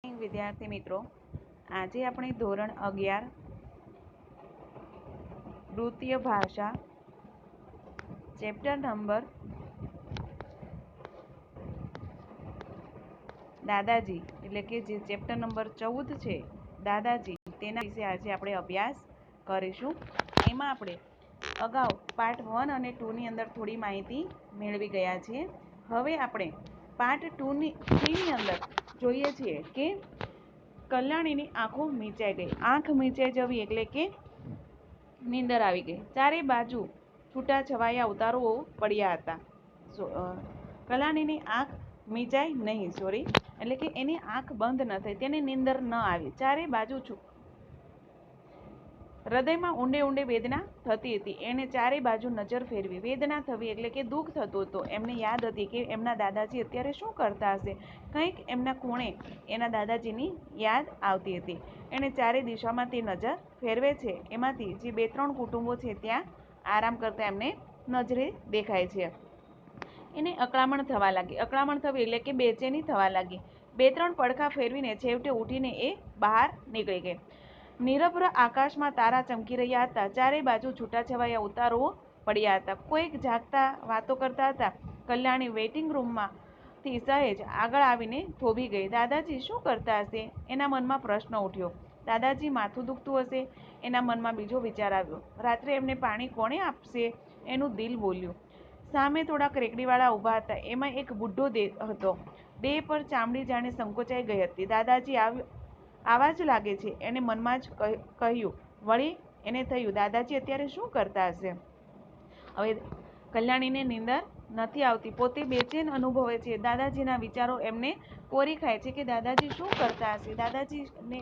વિદ્યાર્થી મિત્રો, આજે આપણે ધોરણ 11 દ્વિતીય ભાષા ચેપ્ટર નંબર દાદાજી એટલે કે જે ચેપ્ટર નંબર 14 છે દાદાજી, તેના વિશે આજે આપણે અભ્યાસ કરીશું. એમાં આપણે અગાઉ પાર્ટ 1 અને 2 ની અંદર થોડી માહિતી મેળવી ગયા છીએ. હવે આપણે પાર્ટ 3 ની અંદર જોઈએ છીએ કે કલ્યાણીની આંખો મીચાઈ ગઈ. આંખ મીચાઈ જવી એટલે કે નીંદર આવી ગઈ. ચારે બાજુ છૂટા છવાયા ઉતારો પડ્યા હતા. કલ્યાણીની આંખ મીચાઈ નહીં, એટલે કે એની આંખ બંધ ન થઈ, તેને નીંદર ન આવી. ચારે બાજુ હૃદયમાં ઊંડે ઊંડે વેદના થતી હતી. એણે ચારે બાજુ નજર ફેરવી. વેદના થવી એટલે કે દુઃખ થતું હતું. એમને યાદ હતી કે એમના દાદાજી અત્યારે શું કરતા હશે. કંઈક એમના ખૂણે એના દાદાજીની યાદ આવતી હતી. એણે ચારે દિશામાં તે નજર ફેરવે છે. એમાંથી જે 2-3 કુટુંબો છે ત્યાં આરામ કરતા એમને નજરે દેખાય છે. એને અકળામણ થવા લાગી. અકળામણ થવી એટલે કે બેચેની થવા લાગી. 2-3 પડખા ફેરવીને છેવટે ઉઠીને એ બહાર નીકળી ગઈ. નિરભ્ર આકાશમાં તારા ચમકી રહ્યા હતા. ચારે બાજુ છૂટાછવાયા ઉતારો પડ્યા હતા. કોઈક જાગતા વાતો કરતા હતા. કલ્યાણી વેઇટિંગ રૂમમાંથી સહેજ આગળ આવીને થોભી ગઈ. દાદાજી શું કરતા હશે? એના મનમાં પ્રશ્ન ઉઠ્યો. દાદાજી માથું દુખતું હશે? એના મનમાં બીજો વિચાર આવ્યો. રાત્રે એમને પાણી કોણે આપશે? એનું દિલ બોલ્યું. સામે થોડાક રેકડીવાળા ઊભા હતા. એમાં એક બુઢ્ઢો હતો. દેહ પર ચામડી જાણે સંકોચાઈ ગઈ હતી. દાદાજી આવા જ લાગે છે, એને મનમાં જ કહ્યું. વળી એને થયું, દાદાજી અત્યારે શું કરતા હશે? હવે કલ્યાણીને નીંદર નથી આવતી. પોતે બેચેન અનુભવે છે. દાદાજીના વિચારો એમને કોરી ખાય છે કે દાદાજી શું કરતા હશે? દાદાજીને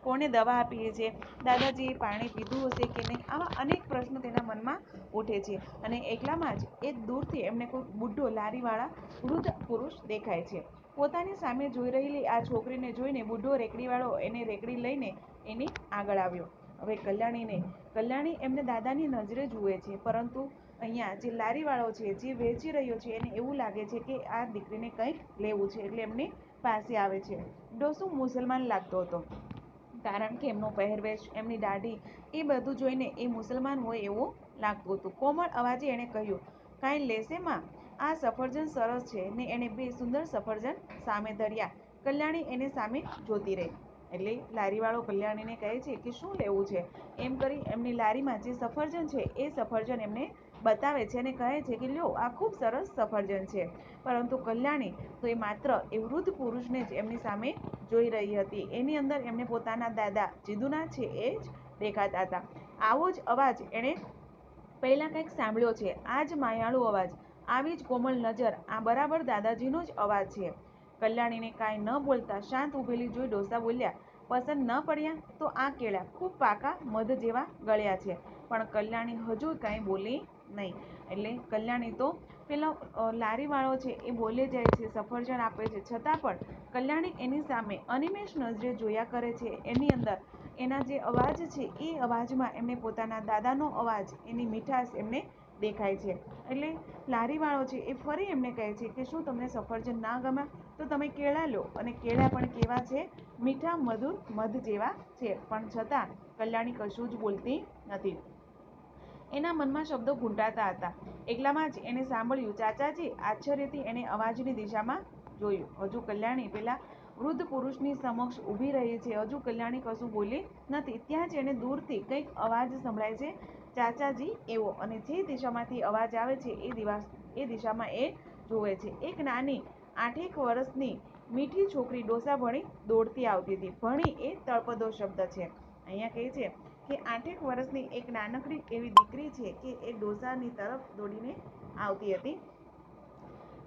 કોણે દવા આપી છે? દાદાજીએ પાણી પીધું હશે કે નહીં? આવા અનેક પ્રશ્નો તેના મનમાં ઉઠે છે. અને એકલામાં જ એક દૂરથી એમને કોઈ બુઢ્ઢો લારીવાળા વૃદ્ધ પુરુષ દેખાય છે. પોતાની સામે જોઈ રહેલી આ છોકરીને જોઈને બુઢ્ઢો રેકડીવાળો એને રેકડી લઈને એની આગળ આવ્યો. હવે કલ્યાણી એમને દાદાની નજરે જુએ છે, પરંતુ અહીંયા જે લારીવાળો છે, જે વેચી રહ્યો છે, એને એવું લાગે છે કે આ દીકરીને કંઈક લેવું છે, એટલે એમની પાસે આવે છે. ડોસુ મુસલમાન લાગતો હતો, કારણ કે એમનો પહેરવેશ, એમની દાઢી, એ બધું જોઈને એ મુસલમાન હોય એવું લાગતું હતું. કોમળ અવાજે એણે કહ્યું, કાંઈ લેશે માં? આ સફરજન સરસ છે. ને એણે 2 સુંદર સફરજન સામે ધર્યા. કલ્યાણી એને સામે જોતી રહી. એટલે લારીવાળો કલ્યાણીને કહે છે કે શું લેવું છે? એમ કરી એમની લારીમાં જે સફરજન છે એ સફરજન એમને બતાવે છે અને કહે છે કે લ્યો, આ ખૂબ સરસ સફરજન છે. પરંતુ કલ્યાણી તો એ માત્ર એ વૃદ્ધ પુરુષને જ એમની સામે જોઈ રહી હતી. એની અંદર એમને પોતાના દાદા જીદુના છે એ જ દેખાતા હતા. આવો જ અવાજ એણે પહેલા કંઈક સાંભળ્યો છે. આ જ માયાળુ અવાજ, આવી જ કોમળ નજર, આ બરાબર દાદાજીનો જ અવાજ છે. કલ્યાણીને કાંઈ ન બોલતા શાંત ઊભેલી જોઈ ડોસા બોલ્યા, પસંદ ન પડ્યા તો આ કેળા ખૂબ પાકા મધ જેવા ગળ્યા છે. પણ કલ્યાણી હજુ કાંઈ બોલી નહીં. એટલે કલ્યાણી તો પેલો લારીવાળો છે એ બોલે જાય છે, સફરજન આપે છે, છતાં પણ કલ્યાણી એની સામે અનિમેષ નજરે જોયા કરે છે. એની અંદર એના જે અવાજ છે એ અવાજમાં એમને પોતાના દાદાનો અવાજ, એની મીઠાશ એમને દેખાય છે. એટલે લારીવાળો છે એ ફરી એમને કહે છે કે શું તમને સફરજન ના ગમ્યા? તો તમે કેળા લો. અને કેળા પણ કેવા છે? મીઠા મધુર મધ જેવા છે. પણ છતાં કલ્યાણી કશું જ બોલતી નથી. એના મનમાં શબ્દો ઘૂંટાતા હતા. એકલામાં જ એણે સાંભળ્યું, ચાચાજી. આશ્ચર્યથી એણે અવાજની દિશામાં જોયું. હજુ કલ્યાણી પેલા વૃદ્ધ પુરુષની સમક્ષ ઊભી રહી છે. હજુ કલ્યાણી કશું બોલી નથી. ત્યાં જ એને દૂરથી કંઈક અવાજ સંભળાય છે, ચાચાજી એવો. અને જે દિશામાંથી અવાજ આવે છે એ દિશામાં એ જોવે છે. એક નાની 8-1 વર્ષની મીઠી છોકરી ડોસા ભણી દોડતી આવતી હતી. ભણી એ તળપદો શબ્દ છે. અહીંયા કહે છે કે 8-1 વર્ષની એક નાનકડી એવી દીકરી છે કે એ ડોસાની તરફ દોડીને આવતી હતી.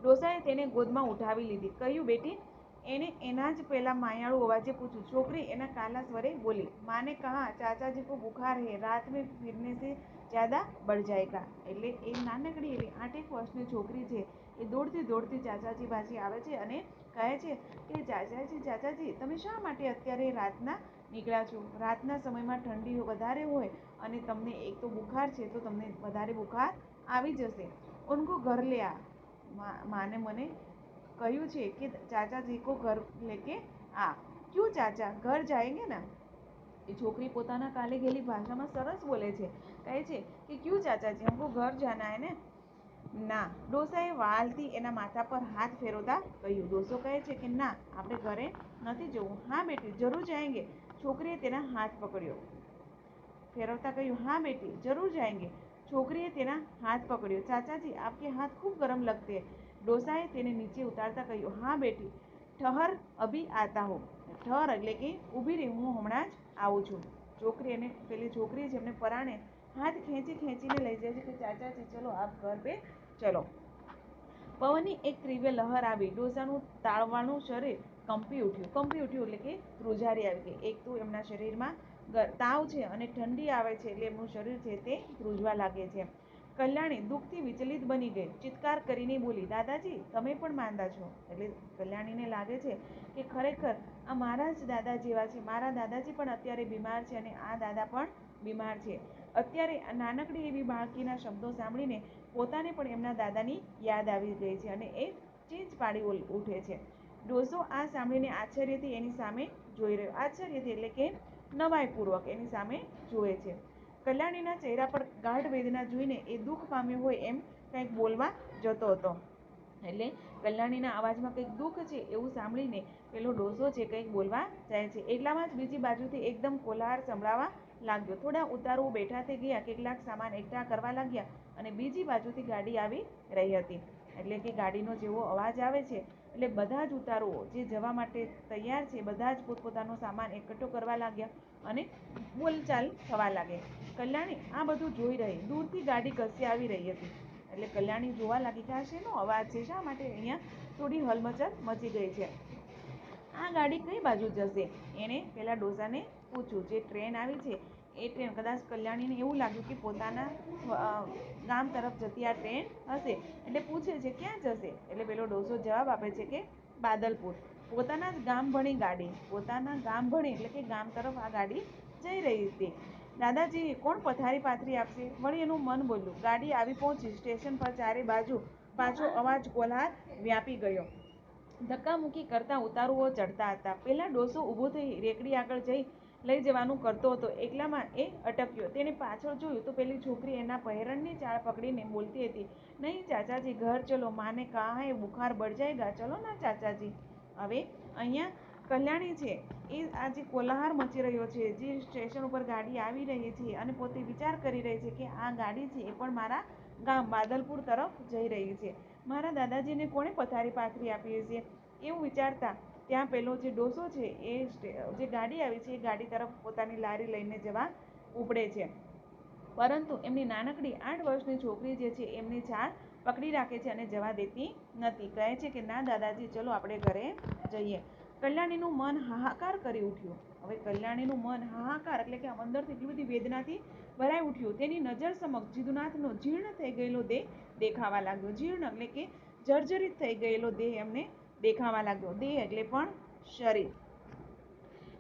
ડોસાએ તેને ગોદમાં ઉઠાવી લીધી. કહ્યું, બેટી. એણે એના જ પેલા માયાળુ અવાજે પૂછ્યું. છોકરી એના કાલા સ્વરે બોલી, માને કહા ચાચાજી કો બુખાર હૈ, રાત મેં ફિરને સે જ્યાદા बढ़ जाएगा. એટલે એ નાનકડી એવી 8-1 વર્ષની છોકરી છે એ દોડતી દોડતી ચાચાજી પાસે આવે છે અને કહે છે કે ચાચાજી, તમે શા માટે અત્યારે રાતના નીકળ્યા છો? રાતના સમયમાં ઠંડી વધારે હોય અને તમને એક તો બુખાર છે, તો તમને વધારે બુખાર આવી જશે. ઉनको ઘર લે આ. માને મને કહ્યું છે કે ચાચાજી કો ઘર લેકે આ. ક્યું ચાચા ઘર જાएंगे ना। એ છોકરી પોતાના કાલે ગયેલી ભાષામાં સરસ બોલે છે, કહે છે કે ક્યું ચાચાજી हमको घर जाना है ने। ના, ડોસાએ વાલથી એના માથા પર હાથ ફેરવતા કહ્યું। ડોસો કહે છે કે ના, આપણે ઘરે નથી જવું। હા બેટી જરૂર જાएंगे। છોકરીએ તેના હાથ પકડ્યો, ફેરવતા કહ્યું હા બેટી જરૂર જાएंगे। છોકરીએ તેના હાથ પકડ્યો। ચાચાજી આપકે હાથ ખૂબ ગરમ લગતે हैं। ડોસાએ તેને નીચે ઉતારતા કહ્યું હા બેટી ઠહર અભી આતા હો। ઠહર એટલે કે ઊભી રહી, હું હમણાં જ આવું છું। છોકરી અને પેલી છોકરી છે એમને પરાણે હાથ ખેંચીને લઈ જાય છે કે ચાચાજી ચલો આપ ઘર पे ચલો। પવનની એક તીવ્ર લહેર આવી, ડોસાનું તાળવાળું શરીર કંપી ઉઠ્યું એટલે કે ધ્રુજારી આવી ગઈ। એક તો એમના શરીરમાં તાવ છે અને ઠંડી આવે છે એટલે એમનું શરીર છે તે ધ્રુજવા લાગે છે। કલ્યાણી દુઃખથી વિચલિત બની ગઈ, ચિત્કાર કરીને બોલી દાદાજી તમે પણ માંદા છો। એટલે કલ્યાણીને લાગે છે કે ખરેખર આ મારા જ દાદા જેવા છે, મારા દાદાજી પણ અત્યારે બીમાર છે અને આ દાદા પણ બીમાર છે। અત્યારે આ નાનકડી એવી બાળકીના શબ્દો સાંભળીને પોતાને પણ એમના દાદાની યાદ આવી ગઈ છે અને એ ચીંચ પાડી ઉઠે છે। ડોસો આ સાંભળીને આશ્ચર્યથી એની સામે જોઈ રહ્યો, આશ્ચર્યથી એટલે કે નવાઈપૂર્વક એની સામે જુએ છે। કલ્યાણીના ચહેરા પર ગાઢ વેદના જોઈને એ દુઃખ પામ્યો હોય એમ કંઈક બોલવા જતો હતો। એટલે કલ્યાણીના અવાજમાં કંઈક દુઃખ છે એવું સાંભળીને પેલો ડોસો છે કંઈક બોલવા જાય છે। એટલામાં જ બીજી બાજુથી એકદમ કોલાહલ સંભળાવા લાગ્યો। થોડા ઉતારુઓ બેઠા થઈ ગયા, કેટલાક સામાન એકઠા કરવા લાગ્યા અને બીજી બાજુથી ગાડી આવી રહી હતી। એટલે કે ગાડીનો જેવો અવાજ આવે છે એટલે બધા જ ઉતારુઓ જે જવા માટે તૈયાર છે બધા જ પોતપોતાનો સામાન એકઠો કરવા લાગ્યા અને બોલચાલ થવા લાગે। કલ્યાણી આ બધું જોઈ રહી, દૂરથી ગાડી કસી આવી રહી હતી। એટલે કલ્યાણી જોવા લાગી કે આ શેનો અવાજ છે, શા માટે અહીંયા થોડી હલમચલ મચી ગઈ છે, આ ગાડી કઈ બાજુ જશે? એણે પેલા ડોસાને પૂછ્યું। જે ટ્રેન આવી છે એ ટ્રેન કદાચ કલ્યાણીને એવું લાગ્યું કે પોતાના ગામ તરફ જતી આ ટ્રેન હશે એટલે પૂછે છે ક્યાં જશે? એટલે પેલો ડોસો જવાબ આપે છે કે બાદલપુર। પોતાના જ ગામ ભણી ગાડી, પોતાના ગામ ભણી એટલે કે ગામ તરફ આ ગાડી જઈ રહી હતી। દાદાજી કોણ પથારી પાથરી આપશે? વળી એનું મન બોલ્યું। ગાડી આવી પહોંચી સ્ટેશન પર, ચારે બાજુ પાછો અવાજ કોલાહલ વ્યાપી ગયો। ધક્કામુક્કી કરતા ઉતારુઓ ચડતા હતા। પેલા ડોસો ઊભો થઈ રેકડી આગળ લઈ જવાનું કરતો હતો, એટલામાં એ અટક્યો। તેણે પાછળ જોયું તો પેલી છોકરી એના પહેરણની ચાળ પકડીને બોલતી હતી નહીં ચાચાજી ઘર ચલો, માને કહા હૈ બુખાર बढ़ जाएगा, ચલો ના ચાચાજી। હવે અહીંયા કલ્યાણી છે એ આ જે કોલાહલ મચી રહ્યો છે, જે સ્ટેશન ઉપર ગાડી આવી રહી છે અને પોતે વિચાર કરી રહી છે કે આ ગાડી છે એ પણ મારા ગામ બાદલપુર તરફ જઈ રહી છે, મારા દાદાજીને કોણે પથારી પાથરી આપી હશે એવું વિચારતા ત્યાં પેલો જે ડોસો છે એ જે ગાડી આવી છે એ ગાડી તરફ પોતાની લારી લઈને જવા ઉપડે છે। પરંતુ એમની નાનકડી 8 વર્ષની છોકરી જે છે એમની છાળ પકડી રાખે છે અને જવા દેતી નથી। કહે છે કે ના દાદાજી ચલો આપણે ઘરે જઈએ। કલ્યાણીનું મન હાહાકાર કરી ઉઠ્યું। હવે કલ્યાણીનું મન હાહાકાર એટલે કે અંદરથી એટલી બધી વેદનાથી ભરાઈ ઉઠ્યું। તેની નજર સમક્ષ જીદુનાથનો જીર્ણ થઈ ગયેલો દેહ દેખાવા લાગ્યો। જીર્ણ એટલે કે જર્જરિત થઈ ગયેલો દેહ એમને દેખાવા લાગ્યો। દેહ એટલે પણ શરીર।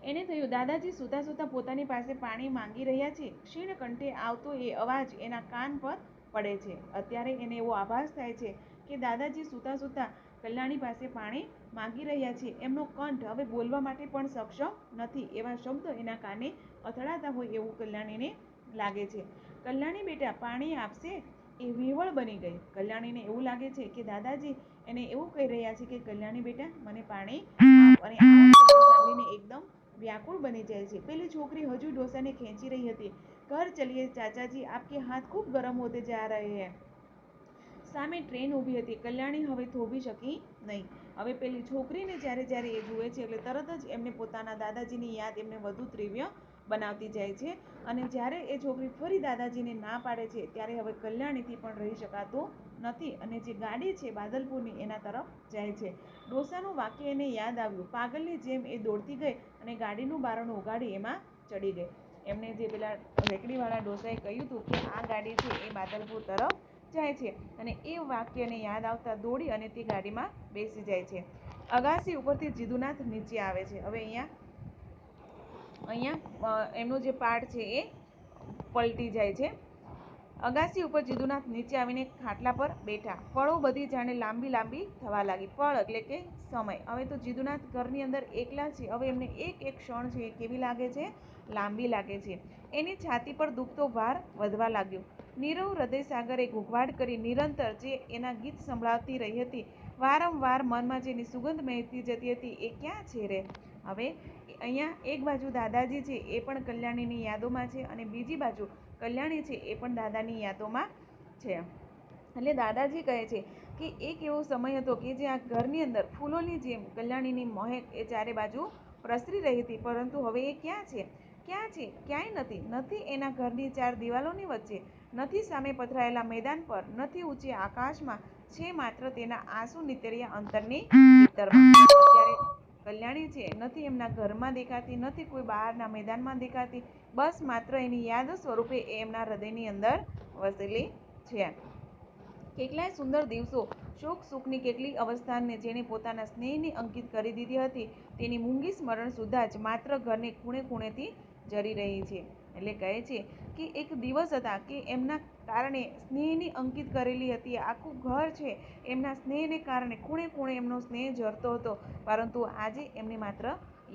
એને થયું દાદાજી સૂતા સૂતા પોતાની પાસે પાણી માંગી રહ્યા છે। ક્ષીણ કંઠે આવતો એ અવાજ એના કાન પર પડે છે। અત્યારે એને એવો આભાસ થાય છે કે દાદાજી સૂતા સૂતા કલ્યાણી પાસે પાણી માંગી રહ્યા છે। એમનો કંઠ હવે બોલવા માટે પણ સક્ષમ નથી, એવા શબ્દો એના કાને અથડાતા હોય એવું કલ્યાણીને લાગે છે। કલ્યાણી બેટા પાણી આપશે? એ વિહવળ બની ગઈ। કલ્યાણીને એવું લાગે છે કે દાદાજી એને એવું કહી રહ્યા છે કે કલ્યાણી બેટા મને પાણી આપ, અને આ શબ્દો સાંભળીને એકદમ વ્યાકુળ બની જાય છે। પેલી છોકરી હજુ ડોસાને ખેંચી રહી હતી। ઘર ચલીએ ચાચાજી, આપકે હાથ ખૂબ ગરમ હોતે જા રહે હૈ। સામે ટ્રેન ઊભી હતી। કલ્યાણી હવે થોભી શકી નહીં। હવે પેલી છોકરીને જ્યારે એ જુએ છે એટલે તરત જ એમને પોતાના દાદાજીની યાદ એમને વધુ તીવ્ર બનાવતી જાય છે અને જ્યારે એ છોકરી ફરી દાદાજીને ના પાડે છે ત્યારે હવે કલ્યાણીથી પણ રહી શકાતું નથી અને જે ગાડી છે બાદલપુરની એના તરફ જાય છે। ડોસાનું વાક્ય એને યાદ આવ્યું। પાગલની જેમ એ દોડતી ગઈ અને ગાડીનું બારણું ઉગાડી એમાં ચડી ગઈ। એમને જે પેલા રેકડીવાળા ડોસાએ કહ્યું હતું કે આ ગાડી છે એ બાદલપુર તરફ જાય છે અને એ વાક્યને યાદ આવતા દોડી અને તે ગાડીમાં બેસી જાય છે। અગાસી ઉપરથી જીદુનાથ નીચે આવે છે। હવે અહીંયા એમનો જે પાર્ટ છે એ પલટી જાય છે। અગાસી ઉપર જીદુનાથ નીચે આવીને ખાટલા પર બેઠા. પળો બધી જાણે લાંબી લાંબી થવા લાગી. પળ એટલે કે સમય. હવે તો જીદુનાથ ઘરની અંદર એકલા છે. હવે એમને એક એક ક્ષણ છે કેવી લાગે છે? લાંબી લાગે છે. એની છાતી પર દુખતો ભાર વધવા લાગ્યો. નીરવ હૃદય સાગરે ઘૂંઘવાટ કરી નિરંતર જે એના ગીત સંભળાવતી રહી હતી, વારંવાર મનમાં જેની સુગંધ મહેકતી જતી હતી, એ ક્યાં છે રે? હવે અહીંયા એક બાજુ દાદાજી છે એ પણ કલ્યાણીની યાદોમાં છે, અને બીજી બાજુ કલ્યાણી છે એ પણ દાદાની યાદોમાં છે. એટલે દાદાજી કહે છે કે એક એવો સમય હતો કે જે આ ઘરની અંદર ફૂલોની જેમ કલ્યાણીની મહેક એ ચારે બાજુ પ્રસરી રહી હતી, પરંતુ હવે એ ક્યાં છે? ક્યાં છે? ક્યાંય નથી. નથી એના ઘરની ચાર દિવાલોની વચ્ચે, નથી સામે પથરાયેલા મેદાન પર, નથી ઊંચે આકાશમાં, છે માત્ર તેના આંસુ નીતર્યા અંતરની ભીતરમાં. અત્યારે કલ્યાણી છે નથી એમના ઘરમાં દેખાતી, નથી કોઈ બહારના મેદાનમાં દેખાતી, બસ માત્ર એની યાદ સ્વરૂપે એ એમના હૃદયની અંદર વસેલી છે. કેટલાય સુંદર દિવસો, શોક સુખની કેટલીક અવસ્થાને જેણે પોતાના સ્નેહની અંકિત કરી દીધી હતી, તેની મૂંગી સ્મરણ સુદ્ધા જ માત્ર ઘરને ખૂણે ખૂણેથી જરી રહી છે. એટલે કહે છે કે એક દિવસ હતા કે એમના કારણે સ્નેહની અંકિત કરેલી હતી, આખું ઘર છે એમના સ્નેહને કારણે ખૂણે ખૂણે એમનો સ્નેહ ઝરતો હતો, પરંતુ આજે એમની માત્ર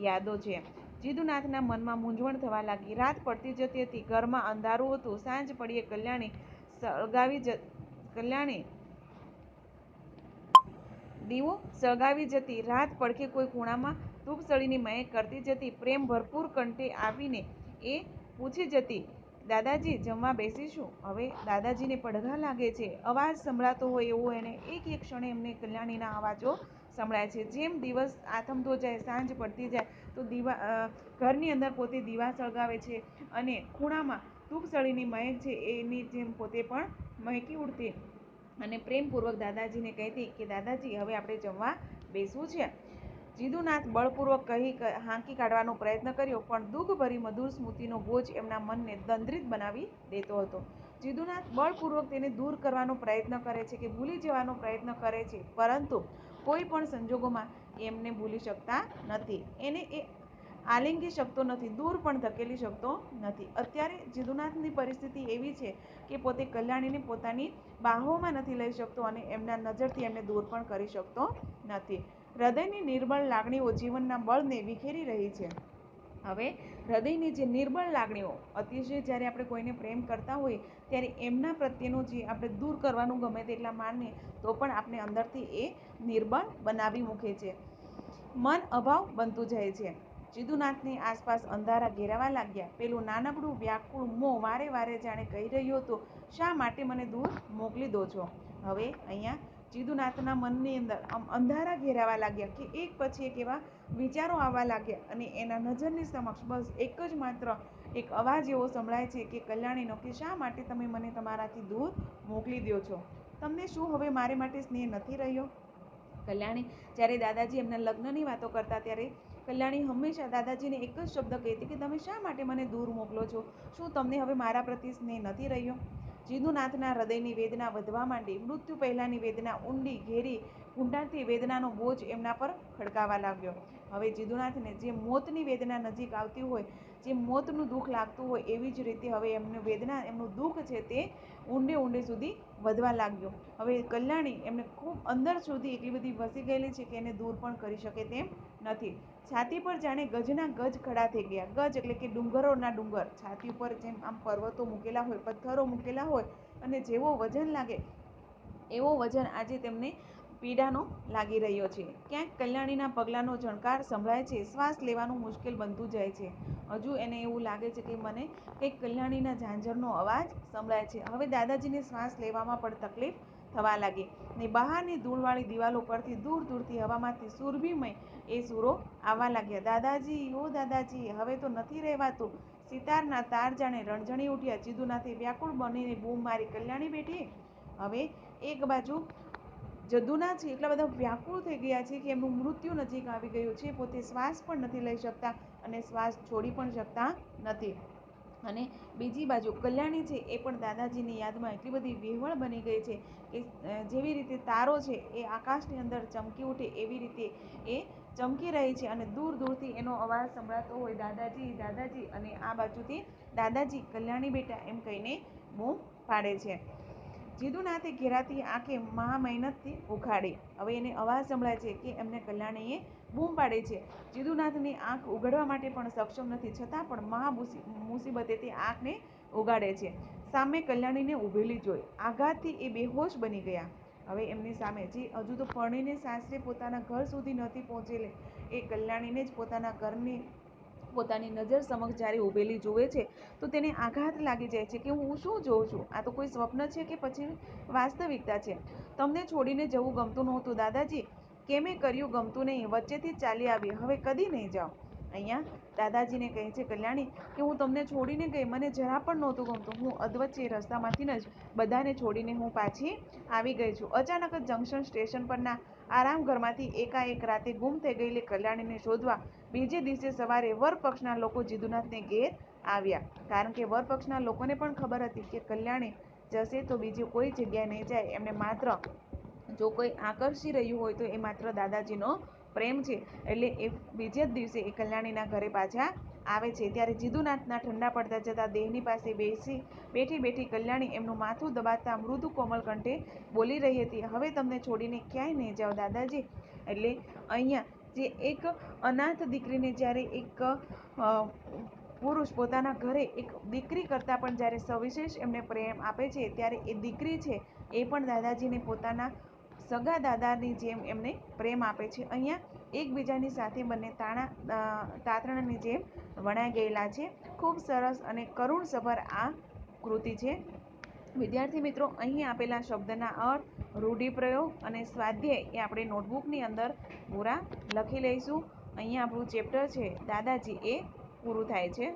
યાદો છે. જીદુનાથના મનમાં મૂંઝવણ થવા લાગી. રાત પડતી જતી હતી, ઘરમાં અંધારું હતું. સાંજ પડીએ દીવો સળગાવી જતી, રાત પડખે કોઈ ખૂણામાં ધૂપસળીની મહેક કરતી જતી, પ્રેમ ભરપૂર કંઠે આવીને એ પૂછી જતી, દાદાજી જમવા બેસીશું? હવે દાદાજીને પડઘા લાગે છે. અવાજ સંભળાતો હોય એવો એને એક એક ક્ષણે એમને કલ્યાણીના અવાજો સંભળાય છે. જેમ દિવસ આથમતો જાય, સાંજ પડતી જાય, તો ઘરની અંદર પોતે દીવા સળગાવે છે અને ખૂણામાં ધૂપસળીની મહેક છે એની જેમ પોતે પણ મહેકી ઉઠતી અને પ્રેમપૂર્વક દાદાજીને કહેતી કે દાદાજી હવે આપણે જમવા બેસવું છે. જીદુનાથ બળપૂર્વક હાંકી કાઢવાનો પ્રયત્ન કર્યો, પણ દુઃખભરી મધુર સ્મૃતિનો બોજ એમના મનને દંદ્રિત બનાવી દેતો હતો. જીદુનાથ બળપૂર્વક તેને દૂર કરવાનો પ્રયત્ન કરે છે, કે ભૂલી જવાનો પ્રયત્ન કરે છે, પરંતુ કોઈ પણ સંજોગોમાં એમને ભૂલી શકતા નથી. એને એ આલિંગી શકતો નથી, દૂર પણ ધકેલી શકતો નથી. અત્યારે જીદુનાથની પરિસ્થિતિ એવી છે કે પોતે કલ્યાણીને પોતાની બાહોમાં નથી લઈ શકતો અને એમના નજરથી એમને દૂર પણ કરી શકતો નથી. હૃદયની નિર્બળ લાગણીઓ જીવનના બળને વિખેરી રહી છે. હવે હૃદયની જે નિર્બળ લાગણીઓ, અતિશય જ્યારે આપણે કોઈને પ્રેમ કરતા હોઈએ ત્યારે એમના પ્રત્યેનું જે આપણે દૂર કરવાનું ગમે તેટલા માનીએ તો પણ આપણે અંદરથી એ નિર્બળ બનાવી મૂકે છે. મન અભાવ બનતું જાય છે. જીદુનાથની આસપાસ અંધારા ઘેરાવા લાગ્યા. પેલું નાનકડું વ્યાકુળ મોં વારે વારે જાણે કહી રહ્યું હતું, શા માટે મને દૂર મોકલી દો છો? હવે અહીંયા જીદુનાથના મનની અંદર અંધારા ઘેરાવા લાગ્યા, કે એક પછી એક એવા વિચારો આવવા લાગ્યા, અને એના નજરની સમક્ષ બસ એક જ માત્ર એક અવાજ એવો સંભળાય છે કે કલ્યાણીનો, કે શા માટે તમે મને તમારાથી દૂર મોકલી દો છો? તમને શું હવે મારે માટે સ્નેહ નથી રહ્યો? કલ્યાણી જ્યારે દાદાજી એમના લગ્નની વાતો કરતા ત્યારે કલ્યાણી હંમેશા દાદાજીને એક જ શબ્દ કહેતી કે તમે શા માટે મને દૂર મોકલો છો? શું તમને હવે મારા પ્રત્યે સ્નેહ નથી રહ્યો? જીદુનાથના હૃદયની વેદના વધવા માંડી. મૃત્યુ પહેલાંની વેદના, ઊંડી ઘેરી ઊંડાણથી વેદનાનો બોજ એમના પર ખડકાવા લાગ્યો. હવે જીદુનાથને જે મોતની વેદના નજીક આવતી હોય, જે મોતનું દુઃખ લાગતું હોય, એવી જ રીતે હવે એમની વેદના, એમનું દુઃખ છે તે ઊંડે ઊંડે સુધી વધવા લાગ્યું. હવે કલ્યાણી એમને ખૂબ અંદર સુધી એટલી બધી વસી ગયેલી છે કે એને દૂર પણ કરી શકે તેમ નથી. છાતી પર જાણે ગજના ગજ ખડા થઈ ગયા. ગજ એટલે કે ડુંગરોના ડુંગર. છાતી ઉપર જેમ આમ પર્વતો મૂકેલા હોય, પથ્થરો મૂકેલા હોય, અને જેવો વજન લાગે એવો વજન આજે તેમને પીડાનો લાગી રહ્યો છે. ક્યાંક કલ્યાણીના પગલાંનો ઝણકાર સંભળાય છે. શ્વાસ લેવાનું મુશ્કેલ બનતું જાય છે. હજુ એને એવું લાગે છે કે મને કંઈક કલ્યાણીના ઝાંઝરનો અવાજ સંભળાય છે. હવે દાદાજીને શ્વાસ લેવામાં પણ તકલીફ થવા લાગી, ને બહારની ધૂળવાળી દિવાલો પરથી દૂર દૂરથી હવામાંથી સુરભીમય એ સૂરો આવવા લાગ્યા. દાદાજી, ઓ દાદાજી, હવે તો નથી રહેવાતું. સિતારના તાર જાણે રણઝણી ઉઠ્યા. જીદુનાથે વ્યાકુળ બનીને બૂમ મારી, કલ્યાણી બેટી? હવે એક બાજુ જદુનાથ એટલા બધા વ્યાકુળ થઈ ગયા છે કે એમનું મૃત્યુ નજીક આવી ગયું છે. પોતે શ્વાસ પણ નથી લઈ શકતા અને શ્વાસ છોડી પણ શકતા નથી. અને બીજી બાજુ કલ્યાણી છે એ પણ દાદાજીની યાદમાં એટલી બધી વિહવળ બની ગઈ છે કે જેવી રીતે તારો છે એ આકાશની અંદર ચમકી ઉઠે એવી રીતે એ ચમકી રહી છે, અને દૂર દૂરથી એનો અવાજ સંભળાતો હોય, દાદાજી, દાદાજી, અને આ બાજુથી દાદાજી, કલ્યાણી બેટા એમ કહીને બૂમ પાડે છે. જીદુનાથે ઘેરાતી આંખે મહામહેનતથી ઉઘાડી. હવે એને અવાજ સંભળાય છે કે એમને કલ્યાણીએ બૂમ પાડે છે. જીદુનાથની આંખ ઉઘડવા માટે પણ સક્ષમ નથી, છતાં પણ મુસીબતે તે આંખને ઉગાડે છે. સામે કલ્યાણીને ઊભેલી જોઈ આઘાતથી એ બેહોશ બની ગયા. હવે એમની સામે જે હજુ તો પરણીને સાસરે પોતાના ઘર સુધી નથી પહોંચેલી એ કલ્યાણીને જ પોતાની નજર સમક્ષ જ્યારે ઊભેલી જુએ છે તો તેને આઘાત લાગી જાય છે કે હું શું જોઉં છું? આ તો કોઈ સ્વપ્ન છે કે પછી વાસ્તવિકતા છે? તમને છોડીને જવું ગમતું નહોતું દાદાજી? કેમે કર્યું ગમતું નહીં? વચ્ચેથી જ ચાલી આવી, હવે કદી નહીં જાઉં. અહીંયા દાદાજીને કહે છે કલ્યાણી કે હું તમને છોડીને ગઈ, મને જરા પણ નહોતું ગમતું. હું અધવચ્ચે રસ્તામાંથી જ બધાને છોડીને હું પાછી આવી ગઈ છું. અચાનક જ જંકશન સ્ટેશન પરના આરામ ઘરમાંથી એકાએક રાતે ગુમ થઈ ગયેલી કલ્યાણીને શોધવા બીજે દિવસે સવારે વરપક્ષના લોકો જીદુનાથને ઘેર આવ્યા. કારણ કે વરપક્ષના લોકોને પણ ખબર હતી કે કલ્યાણી જશે તો બીજી કોઈ જગ્યાએ નહીં જાય. એમને માત્ર જો કોઈ આકર્ષી રહ્યું હોય તો એ માત્ર દાદાજીનો પ્રેમ છે. એટલે એ બીજે જ દિવસે એ કલ્યાણીના ઘરે પાછા આવે છે. ત્યારે જીદુનાથના ઠંડા પડતા જતા દેહની પાસે બેઠી કલ્યાણી એમનું માથું દબાવતા મૃદુ કોમલ કંઠે બોલી રહી હતી, હવે તમને છોડીને ક્યાંય નહીં જાઓ દાદાજી. એટલે અહીંયા જે એક અનાથ દીકરીને જ્યારે એક પુરુષ પોતાના ઘરે એક દીકરી કરતાં પણ જ્યારે સવિશેષ એમને પ્રેમ આપે છે ત્યારે એ દીકરી છે એ પણ દાદાજીને પોતાના સગા દાદાની જેમ એમને પ્રેમ આપે છે. અહીંયા એકબીજાની સાથે બંને તાતણાની જેમ વણાઈ ગયેલા છે. ખૂબ સરસ અને કરુણસભર આ કૃતિ છે. વિદ્યાર્થી મિત્રો, અહીં આપેલા શબ્દના અર્થ, રૂઢિપ્રયોગ અને સ્વાધ્યાય એ આપણે નોટબુકની અંદર પૂરા લખી લઈશું. અહીંયા આપણું ચેપ્ટર છે દાદાજી એ પૂરું થાય છે.